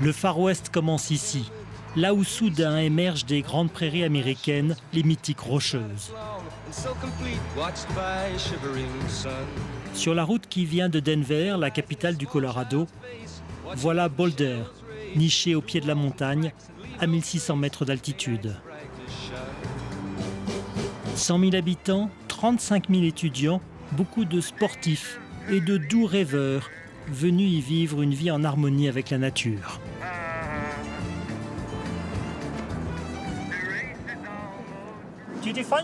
Le Far West commence ici, là où soudain émergent des grandes prairies américaines, les mythiques Rocheuses. Sur la route qui vient de Denver, la capitale du Colorado, voilà Boulder, niché au pied de la montagne, à 1600 mètres d'altitude. 100 000 habitants, 35 000 étudiants, beaucoup de sportifs et de doux rêveurs venus y vivre une vie en harmonie avec la nature.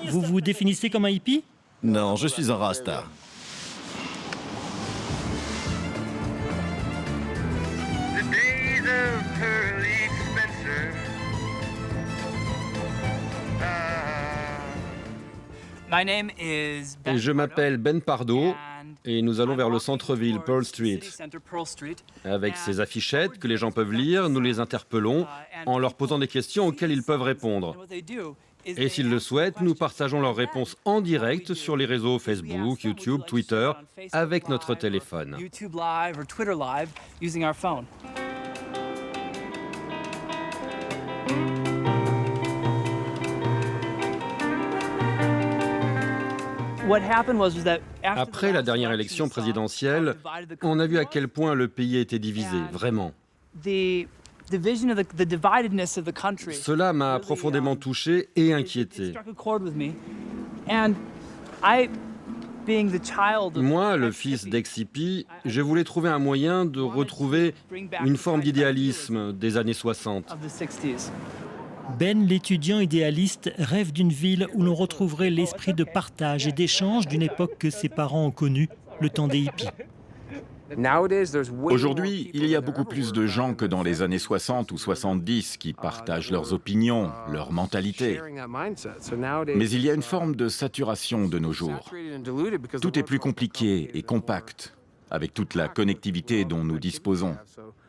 Vous vous définissez comme un hippie? Non, je suis un rasta. Je m'appelle Ben Pardo et nous allons vers le centre-ville Pearl Street. Avec ces affichettes que les gens peuvent lire, nous les interpellons en leur posant des questions auxquelles ils peuvent répondre. Et s'ils le souhaitent, nous partageons leurs réponses en direct sur les réseaux Facebook, YouTube, Twitter, avec notre téléphone. Après la dernière élection présidentielle, on a vu à quel point le pays était divisé, vraiment. Cela m'a profondément touché et inquiété. Moi, le fils d'ex-hippie, je voulais trouver un moyen de retrouver une forme d'idéalisme des années 60. Ben, l'étudiant idéaliste, rêve d'une ville où l'on retrouverait l'esprit de partage et d'échange d'une époque que ses parents ont connue, le temps des hippies. Aujourd'hui, il y a beaucoup plus de gens que dans les années 60 ou 70 qui partagent leurs opinions, leur mentalité. Mais il y a une forme de saturation de nos jours. Tout est plus compliqué et compact, avec toute la connectivité dont nous disposons.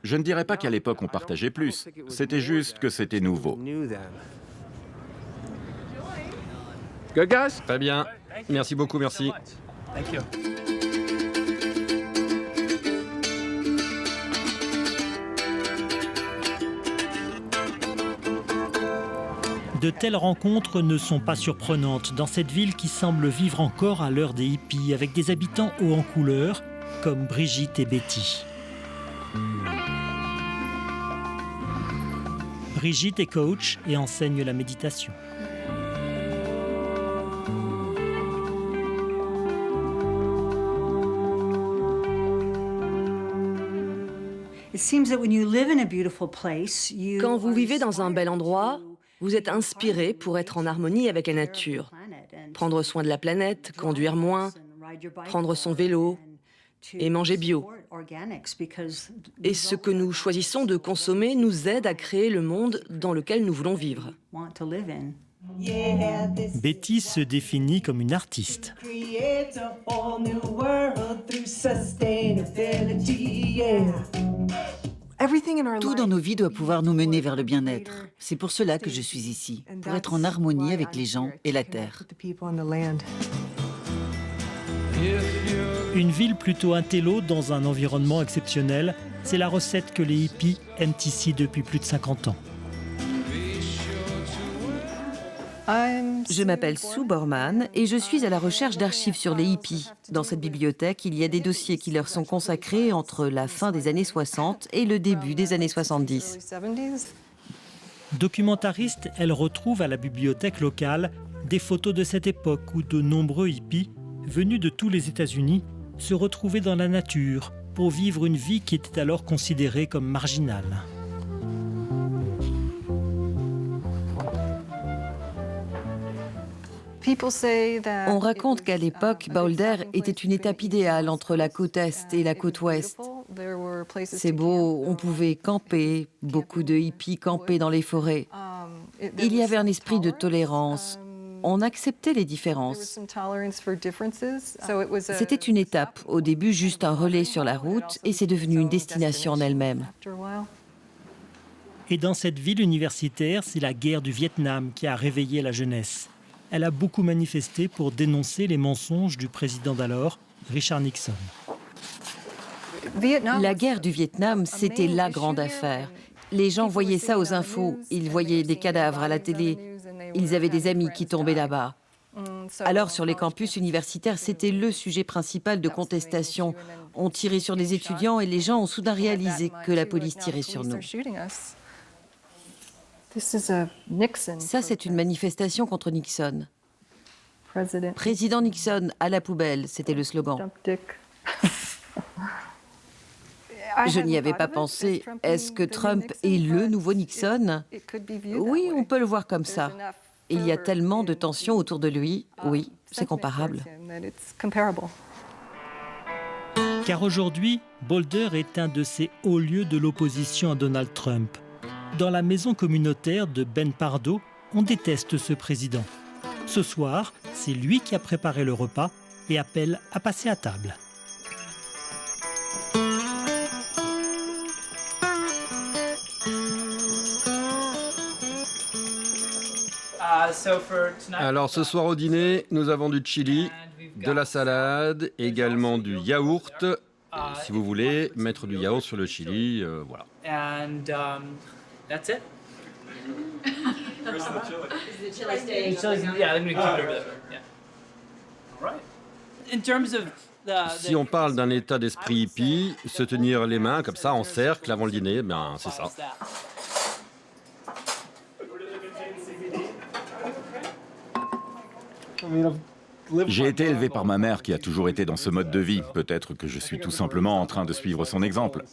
Je ne dirais pas qu'à l'époque on partageait plus, c'était juste que c'était nouveau. Très bien. Merci beaucoup, merci. De telles rencontres ne sont pas surprenantes dans cette ville qui semble vivre encore à l'heure des hippies, avec des habitants hauts en couleur, comme Brigitte et Betty. Brigitte est coach et enseigne la méditation. Quand vous vivez dans un bel endroit, vous êtes inspiré pour être en harmonie avec la nature. Prendre soin de la planète, conduire moins, prendre son vélo et manger bio. Et ce que nous choisissons de consommer nous aide à créer le monde dans lequel nous voulons vivre. Betty se définit comme une artiste. Tout dans nos vies doit pouvoir nous mener vers le bien-être. C'est pour cela que je suis ici, pour être en harmonie avec les gens et la terre. Une ville plutôt intello dans un environnement exceptionnel, c'est la recette que les hippies aiment ici depuis plus de 50 ans. Je m'appelle Sue Borman et je suis à la recherche d'archives sur les hippies. Dans cette bibliothèque, il y a des dossiers qui leur sont consacrés entre la fin des années 60 et le début des années 70. Documentariste, elle retrouve à la bibliothèque locale des photos de cette époque où de nombreux hippies, venus de tous les États-Unis, se retrouvaient dans la nature pour vivre une vie qui était alors considérée comme marginale. On raconte qu'à l'époque, Boulder était une étape idéale entre la côte Est et la côte Ouest. C'est beau, on pouvait camper, beaucoup de hippies campaient dans les forêts. Il y avait un esprit de tolérance. On acceptait les différences. C'était une étape, au début juste un relais sur la route, et c'est devenu une destination en elle-même. Et dans cette ville universitaire, c'est la guerre du Vietnam qui a réveillé la jeunesse. Elle a beaucoup manifesté pour dénoncer les mensonges du président d'alors, Richard Nixon. La guerre du Vietnam, c'était la grande affaire. Les gens voyaient ça aux infos, ils voyaient des cadavres à la télé, ils avaient des amis qui tombaient là-bas. Alors, sur les campus universitaires, c'était le sujet principal de contestation. On tirait sur les étudiants et les gens ont soudain réalisé que la police tirait sur nous. Ça, c'est une manifestation contre Nixon. Président Nixon, à la poubelle, c'était le slogan. Je n'y avais pas pensé. Est-ce que Trump est le nouveau Nixon? Oui, on peut le voir comme ça. Il y a tellement de tensions autour de lui. Oui, c'est comparable. Car aujourd'hui, Boulder est un de ces hauts lieux de l'opposition à Donald Trump. Dans la maison communautaire de Ben Pardo, on déteste ce président. Ce soir, c'est lui qui a préparé le repas et appelle à passer à table. Alors ce soir au dîner, nous avons du chili, de la salade, également du yaourt. Si vous voulez mettre du yaourt sur le chili, voilà. Si on parle d'un état d'esprit hippie, se tenir les mains comme ça en cercle avant le dîner, ben c'est ça. J'ai été élevé par ma mère qui a toujours été dans ce mode de vie. Peut-être que je suis tout simplement en train de suivre son exemple.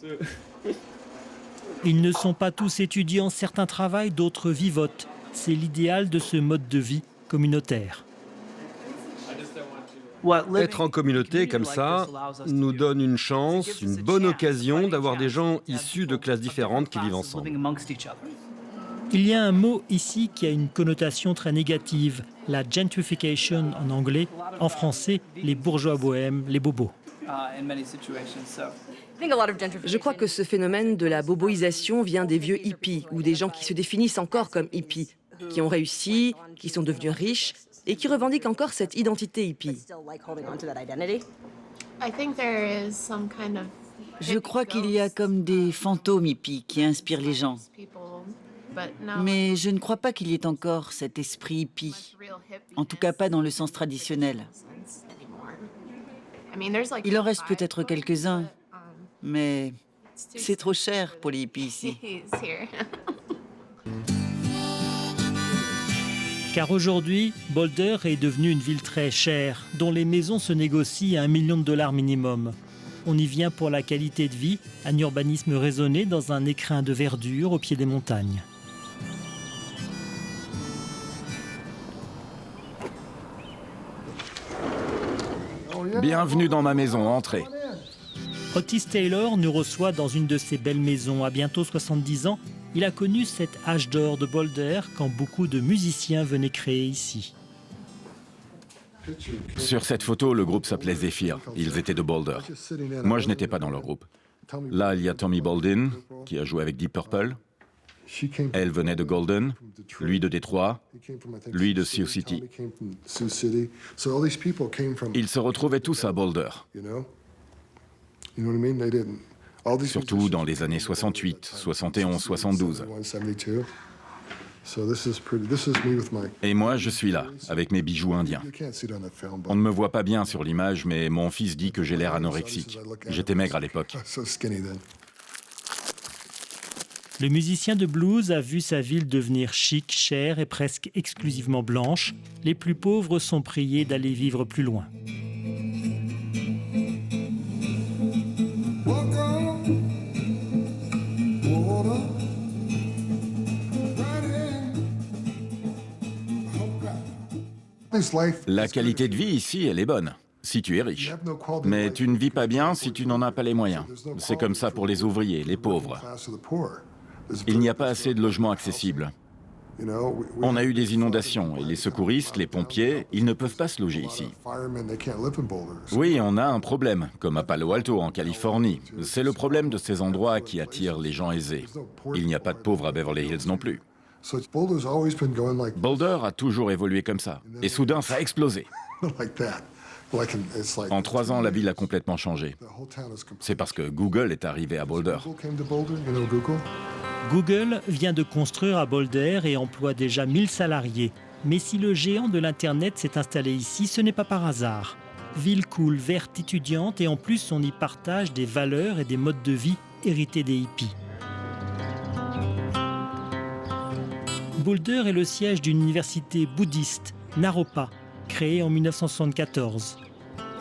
Ils ne sont pas tous étudiants, certains travaillent, d'autres vivotent. C'est l'idéal de ce mode de vie communautaire. Être en communauté comme ça nous donne une chance, une bonne occasion d'avoir des gens issus de classes différentes qui vivent ensemble. Il y a un mot ici qui a une connotation très négative, la gentrification en anglais, en français, les bourgeois bohèmes, les bobos. Je crois que ce phénomène de la boboisation vient des vieux hippies ou des gens qui se définissent encore comme hippies, qui ont réussi, qui sont devenus riches et qui revendiquent encore cette identité hippie. Je crois qu'il y a comme des fantômes hippies qui inspirent les gens. Mais je ne crois pas qu'il y ait encore cet esprit hippie, en tout cas pas dans le sens traditionnel. Il en reste peut-être quelques-uns, mais c'est trop cher pour les hippies ici. Car aujourd'hui, Boulder est devenue une ville très chère, dont les maisons se négocient à $1 million minimum. On y vient pour la qualité de vie, un urbanisme raisonné dans un écrin de verdure au pied des montagnes. Bienvenue dans ma maison, entrez. Otis Taylor nous reçoit dans une de ses belles maisons. À bientôt 70 ans, il a connu cet âge d'or de Boulder quand beaucoup de musiciens venaient créer ici. Sur cette photo, le groupe s'appelait Zephyr. Ils étaient de Boulder. Moi, je n'étais pas dans leur groupe. Là, il y a Tommy Baldwin, qui a joué avec Deep Purple. Elle venait de Golden, lui de Détroit, lui de Sioux City. Ils se retrouvaient tous à Boulder, surtout dans les années 68, 71, 72. Et moi, je suis là, avec mes bijoux indiens. On ne me voit pas bien sur l'image, mais mon fils dit que j'ai l'air anorexique. J'étais maigre à l'époque. Le musicien de blues a vu sa ville devenir chic, chère et presque exclusivement blanche. Les plus pauvres sont priés d'aller vivre plus loin. La qualité de vie ici, elle est bonne, si tu es riche. Mais tu ne vis pas bien si tu n'en as pas les moyens. C'est comme ça pour les ouvriers, les pauvres. Il n'y a pas assez de logements accessibles. On a eu des inondations et les secouristes, les pompiers, ils ne peuvent pas se loger ici. Oui, on a un problème, comme à Palo Alto, en Californie. C'est le problème de ces endroits qui attirent les gens aisés. Il n'y a pas de pauvres à Beverly Hills non plus. Boulder a toujours évolué comme ça. Et soudain, ça a explosé. En 3 ans, la ville a complètement changé. C'est parce que Google est arrivé à Boulder. Google vient de construire à Boulder et emploie déjà 1000 salariés. Mais si le géant de l'Internet s'est installé ici, ce n'est pas par hasard. Ville cool, verte, étudiante et en plus on y partage des valeurs et des modes de vie hérités des hippies. Boulder est le siège d'une université bouddhiste, Naropa, créée en 1974.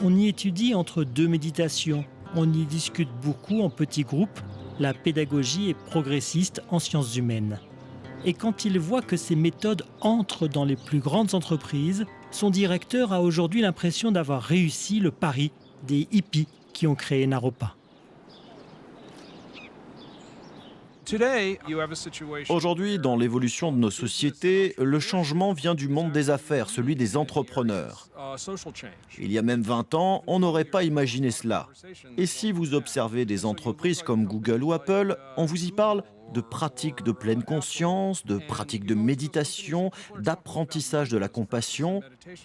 On y étudie entre 2 méditations, on y discute beaucoup en petits groupes, la pédagogie est progressiste en sciences humaines. Et quand il voit que ces méthodes entrent dans les plus grandes entreprises, son directeur a aujourd'hui l'impression d'avoir réussi le pari des hippies qui ont créé Naropa. Aujourd'hui, dans l'évolution de nos sociétés, le changement vient du monde des affaires, celui des entrepreneurs. Il y a même 20 ans, on n'aurait pas imaginé cela. Et si vous observez des entreprises comme Google ou Apple, on vous y parle de pratiques de pleine conscience, de pratiques de méditation, d'apprentissage de la compassion.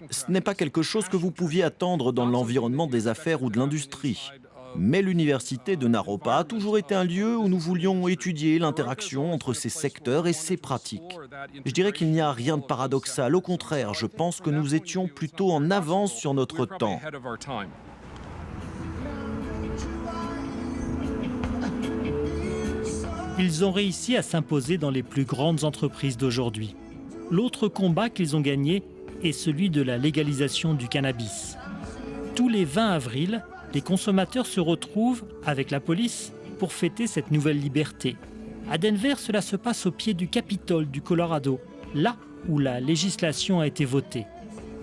Ce n'est pas quelque chose que vous pouviez attendre dans l'environnement des affaires ou de l'industrie. Mais l'université de Naropa a toujours été un lieu où nous voulions étudier l'interaction entre ces secteurs et ces pratiques. Je dirais qu'il n'y a rien de paradoxal. Au contraire, je pense que nous étions plutôt en avance sur notre temps. Ils ont réussi à s'imposer dans les plus grandes entreprises d'aujourd'hui. L'autre combat qu'ils ont gagné est celui de la légalisation du cannabis. Tous les 20 avril, les consommateurs se retrouvent avec la police pour fêter cette nouvelle liberté. À Denver, cela se passe au pied du Capitole du Colorado, là où la législation a été votée.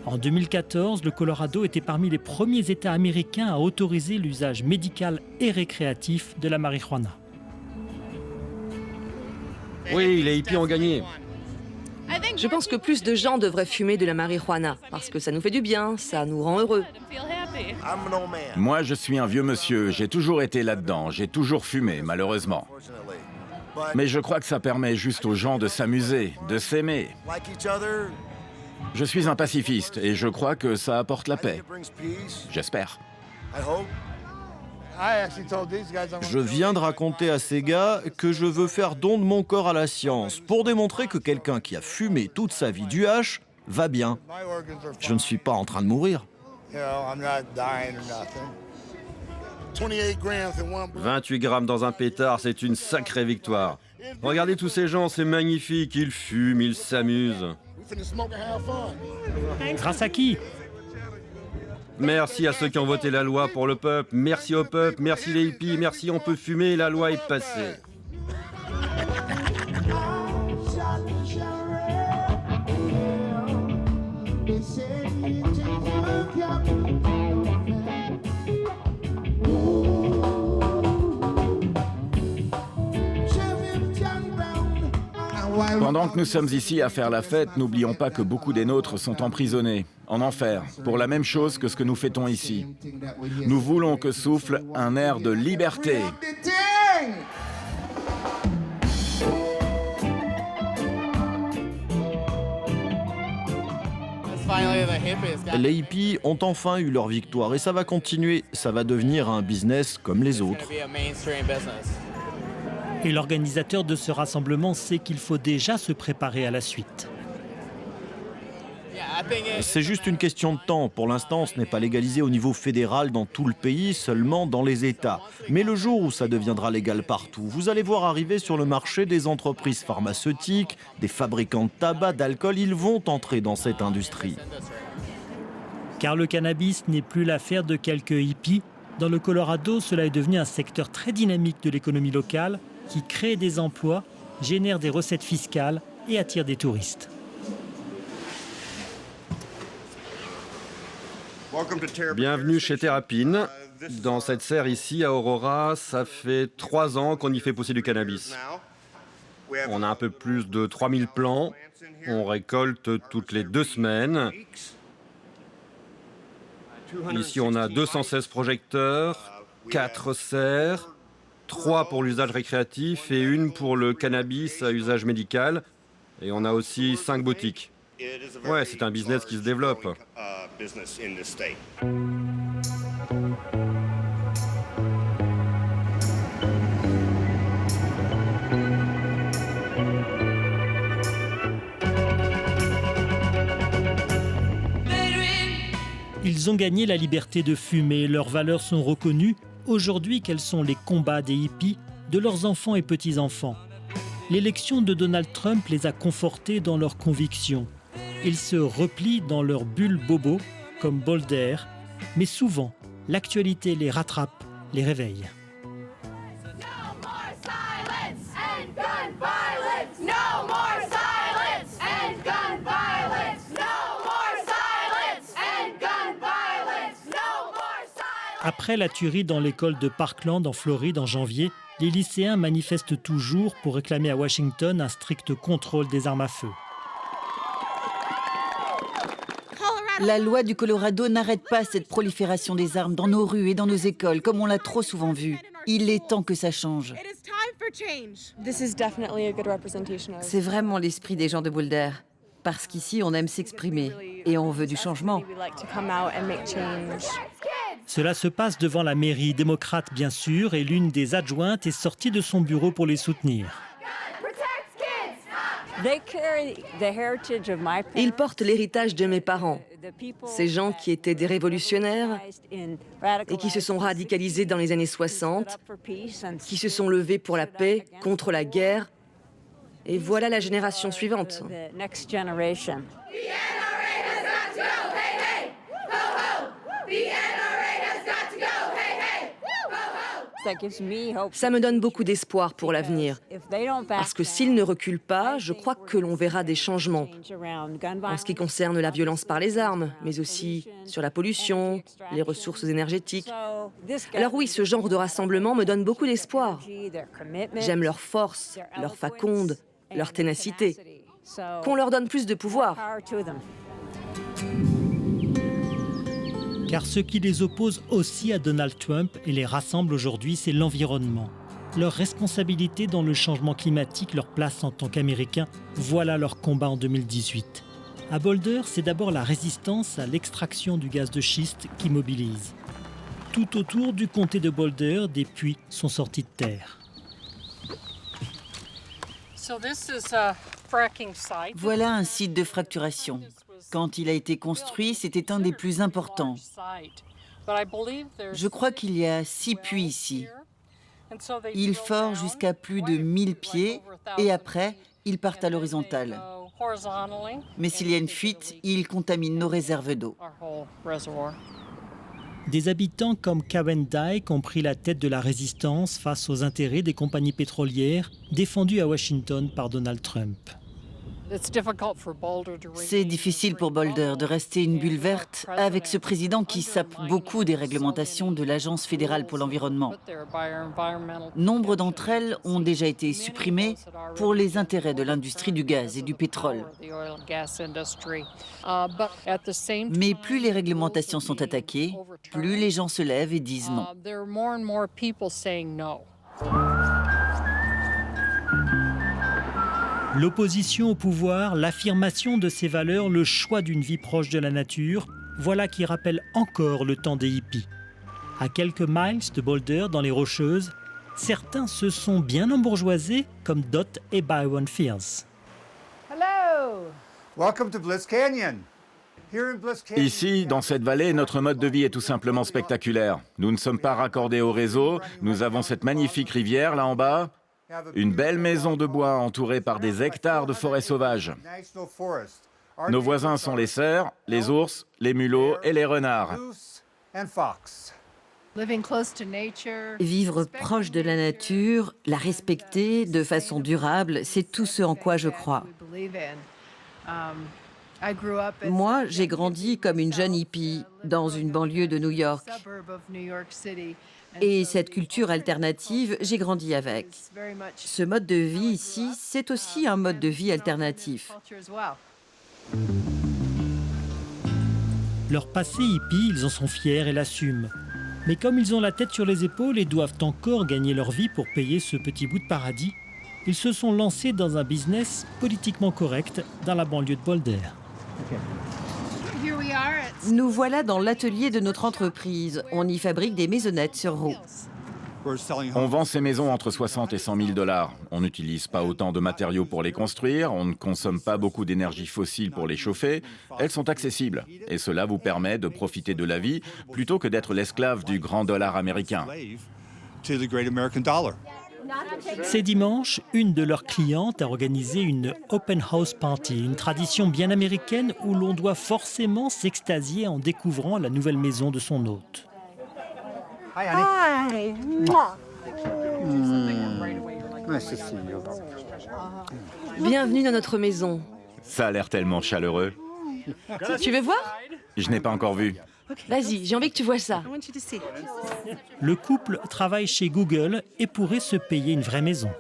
En 2014, le Colorado était parmi les premiers États américains à autoriser l'usage médical et récréatif de la marijuana. Oui, les hippies ont gagné. Je pense que plus de gens devraient fumer de la marijuana, parce que ça nous fait du bien, ça nous rend heureux. Moi, je suis un vieux monsieur, j'ai toujours été là-dedans, j'ai toujours fumé, malheureusement. Mais je crois que ça permet juste aux gens de s'amuser, de s'aimer. Je suis un pacifiste et je crois que ça apporte la paix. J'espère. Je viens de raconter à ces gars que je veux faire don de mon corps à la science pour démontrer que quelqu'un qui a fumé toute sa vie du hash va bien. Je ne suis pas en train de mourir. 28 grammes dans un pétard, c'est une sacrée victoire. Regardez tous ces gens, c'est magnifique, ils fument, ils s'amusent. Grâce à qui ? Merci à ceux qui ont voté la loi pour le peuple, merci au peuple, merci les hippies, merci on peut fumer, la loi est passée. Pendant que nous sommes ici à faire la fête, n'oublions pas que beaucoup des nôtres sont emprisonnés, en enfer, pour la même chose que ce que nous fêtons ici. Nous voulons que souffle un air de liberté. Les hippies ont enfin eu leur victoire et ça va continuer. Ça va devenir un business comme les autres. Et l'organisateur de ce rassemblement sait qu'il faut déjà se préparer à la suite. C'est juste une question de temps. Pour l'instant, ce n'est pas légalisé au niveau fédéral dans tout le pays, seulement dans les États. Mais le jour où ça deviendra légal partout, vous allez voir arriver sur le marché des entreprises pharmaceutiques, des fabricants de tabac, d'alcool, ils vont entrer dans cette industrie. Car le cannabis n'est plus l'affaire de quelques hippies. Dans le Colorado, cela est devenu un secteur très dynamique de l'économie locale qui crée des emplois, génère des recettes fiscales et attire des touristes. Bienvenue chez Terrapin. Dans cette serre ici à Aurora, ça fait 3 ans qu'on y fait pousser du cannabis. On a un peu plus de 3000 plants. On récolte toutes les 2 semaines. Ici, on a 216 projecteurs, 4 serres, 3 pour l'usage récréatif et 1 pour le cannabis à usage médical. Et on a aussi 5 boutiques. Ouais, c'est un business qui se développe. Ils ont gagné la liberté de fumer, leurs valeurs sont reconnues, aujourd'hui quels sont les combats des hippies, de leurs enfants et petits-enfants. L'élection de Donald Trump les a confortés dans leurs convictions. Ils se replient dans leur bulle bobo, comme Boulder, mais souvent, l'actualité les rattrape, les réveille. Après la tuerie dans l'école de Parkland en Floride en janvier, les lycéens manifestent toujours pour réclamer à Washington un strict contrôle des armes à feu. La loi du Colorado n'arrête pas cette prolifération des armes dans nos rues et dans nos écoles, comme on l'a trop souvent vu. Il est temps que ça change. C'est vraiment l'esprit des gens de Boulder. Parce qu'ici, on aime s'exprimer et on veut du changement. Cela se passe devant la mairie démocrate, bien sûr, et l'une des adjointes est sortie de son bureau pour les soutenir. Ils portent l'héritage de mes parents, ces gens qui étaient des révolutionnaires et qui se sont radicalisés dans les années 60, qui se sont levés pour la paix, contre la guerre. Et voilà la génération suivante. Ça me donne beaucoup d'espoir pour l'avenir. Parce que s'ils ne reculent pas, je crois que l'on verra des changements. En ce qui concerne la violence par les armes, mais aussi sur la pollution, les ressources énergétiques. Alors oui, ce genre de rassemblement me donne beaucoup d'espoir. J'aime leur force, leur faconde, leur ténacité. Qu'on leur donne plus de pouvoir. Car ce qui les oppose aussi à Donald Trump et les rassemble aujourd'hui, c'est l'environnement. Leur responsabilité dans le changement climatique leur place en tant qu'Américains, voilà leur combat en 2018. À Boulder, c'est d'abord la résistance à l'extraction du gaz de schiste qui mobilise. Tout autour du comté de Boulder, des puits sont sortis de terre. Voilà un site de fracturation. Quand il a été construit, c'était un des plus importants. Je crois qu'il y a 6 puits ici. Ils forent jusqu'à plus de 1000 pieds et après, ils partent à l'horizontale. Mais s'il y a une fuite, ils contaminent nos réserves d'eau. Des habitants comme Karen Dyke ont pris la tête de la résistance face aux intérêts des compagnies pétrolières défendues à Washington par Donald Trump. C'est difficile pour Boulder de rester une bulle verte avec ce président qui sape beaucoup des réglementations de l'Agence fédérale pour l'environnement. Nombre d'entre elles ont déjà été supprimées pour les intérêts de l'industrie du gaz et du pétrole. Mais plus les réglementations sont attaquées, plus les gens se lèvent et disent non. L'opposition au pouvoir, l'affirmation de ses valeurs, le choix d'une vie proche de la nature, voilà qui rappelle encore le temps des hippies. À quelques miles de Boulder, dans les Rocheuses, certains se sont bien embourgeoisés, comme Dot et Byron Fierce. Hello. Welcome to Bliss Canyon. Ici, dans cette vallée, notre mode de vie est tout simplement spectaculaire. Nous ne sommes pas raccordés au réseau, nous avons cette magnifique rivière là en bas, une belle maison de bois entourée par des hectares de forêt sauvage. Nos voisins sont les cerfs, les ours, les mulots et les renards. Vivre proche de la nature, la respecter de façon durable, c'est tout ce en quoi je crois. Moi, j'ai grandi comme une jeune hippie dans une banlieue de New York. Et cette culture alternative, j'ai grandi avec. Ce mode de vie ici, c'est aussi un mode de vie alternatif. Leur passé hippie, ils en sont fiers et l'assument. Mais comme ils ont la tête sur les épaules et doivent encore gagner leur vie pour payer ce petit bout de paradis, ils se sont lancés dans un business politiquement correct dans la banlieue de Boulder. Nous voilà dans l'atelier de notre entreprise. On y fabrique des maisonnettes sur roues. On vend ces maisons entre 60 et 100 000 $. On n'utilise pas autant de matériaux pour les construire, on ne consomme pas beaucoup d'énergie fossile pour les chauffer. Elles sont accessibles et cela vous permet de profiter de la vie plutôt que d'être l'esclave du grand dollar américain. C'est dimanche, une de leurs clientes a organisé une open house party, une tradition bien américaine où l'on doit forcément s'extasier en découvrant la nouvelle maison de son hôte. Hi, honey. Nice to see you. Bienvenue dans notre maison. Ça a l'air tellement chaleureux. Tu veux voir? Je n'ai pas encore vu. Vas-y, j'ai envie que tu vois ça. Le couple travaille chez Google et pourrait se payer une vraie maison.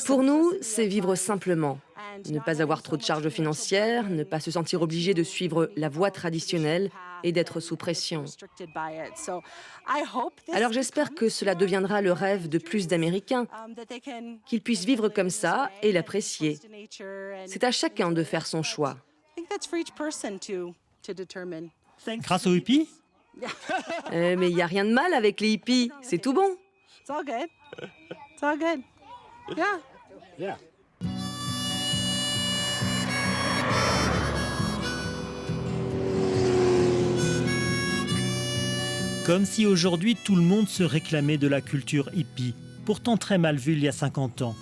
Pour nous, c'est vivre simplement. Ne pas avoir trop de charges financières, ne pas se sentir obligé de suivre la voie traditionnelle et d'être sous pression. Alors j'espère que cela deviendra le rêve de plus d'Américains, qu'ils puissent vivre comme ça et l'apprécier. C'est à chacun de faire son choix. Grâce aux hippies? Mais il n'y a rien de mal avec les hippies, c'est tout bon. Comme si aujourd'hui tout le monde se réclamait de la culture hippie, pourtant très mal vue il y a 50 ans.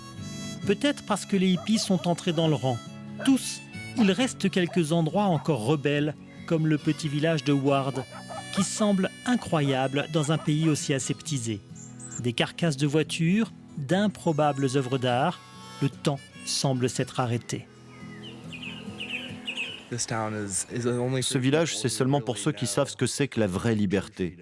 Peut-être parce que les hippies sont entrés dans le rang. Tous, il reste quelques endroits encore rebelles, comme le petit village de Ward, qui semble incroyable dans un pays aussi aseptisé. Des carcasses de voitures, d'improbables œuvres d'art, le temps semble s'être arrêté. Ce village, c'est seulement pour ceux qui savent ce que c'est que la vraie liberté.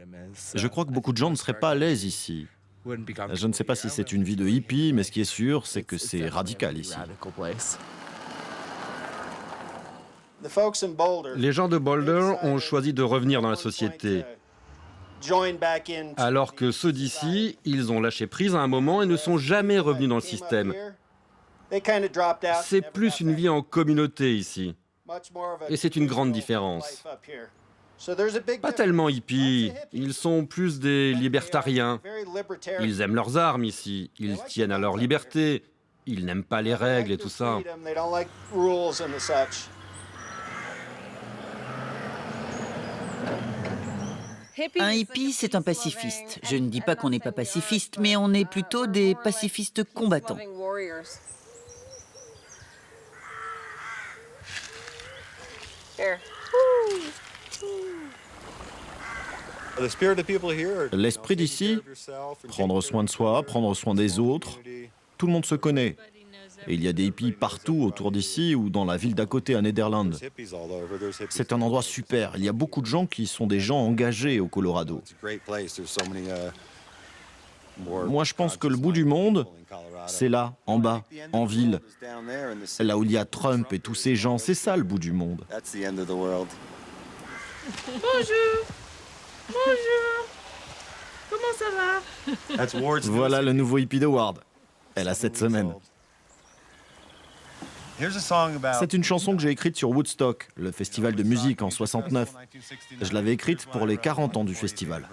Je crois que beaucoup de gens ne seraient pas à l'aise ici. Je ne sais pas si c'est une vie de hippie, mais ce qui est sûr, c'est que c'est radical ici. Les gens de Boulder ont choisi de revenir dans la société, alors que ceux d'ici, ils ont lâché prise à un moment et ne sont jamais revenus dans le système. C'est plus une vie en communauté ici. Et c'est une grande différence. Pas tellement hippies, ils sont plus des libertariens. Ils aiment leurs armes ici, ils tiennent à leur liberté, ils n'aiment pas les règles et tout ça. Un hippie, c'est un pacifiste. Je ne dis pas qu'on n'est pas pacifiste, mais on est plutôt des pacifistes combattants. L'esprit d'ici, prendre soin de soi, prendre soin des autres, tout le monde se connaît. Et il y a des hippies partout autour d'ici ou dans la ville d'à côté, à Nederland. C'est un endroit super. Il y a beaucoup de gens qui sont des gens engagés au Colorado. Moi, je pense que le bout du monde, c'est là, en bas, en ville. Là où il y a Trump et tous ces gens, c'est ça le bout du monde. Bonjour. Bonjour. Comment ça va? Voilà le nouveau hippie de Ward. Elle a 7 semaines. C'est une chanson que j'ai écrite sur Woodstock, le festival de musique en 69. Je l'avais écrite pour les 40 ans du festival.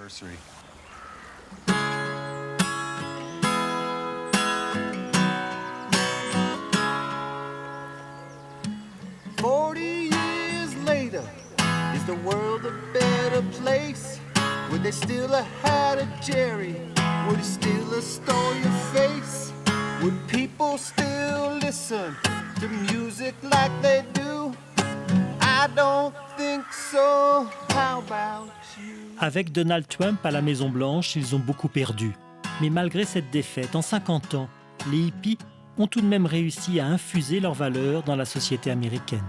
The world a better place? Would they steal a hat of Jerry? Would he steal a stole your face? Would people still listen to music like they do? I don't think so. How about you? Avec Donald Trump à la Maison-Blanche, ils ont beaucoup perdu. Mais malgré cette défaite, en 50 ans, les hippies ont tout de même réussi à infuser leurs valeurs dans la société américaine.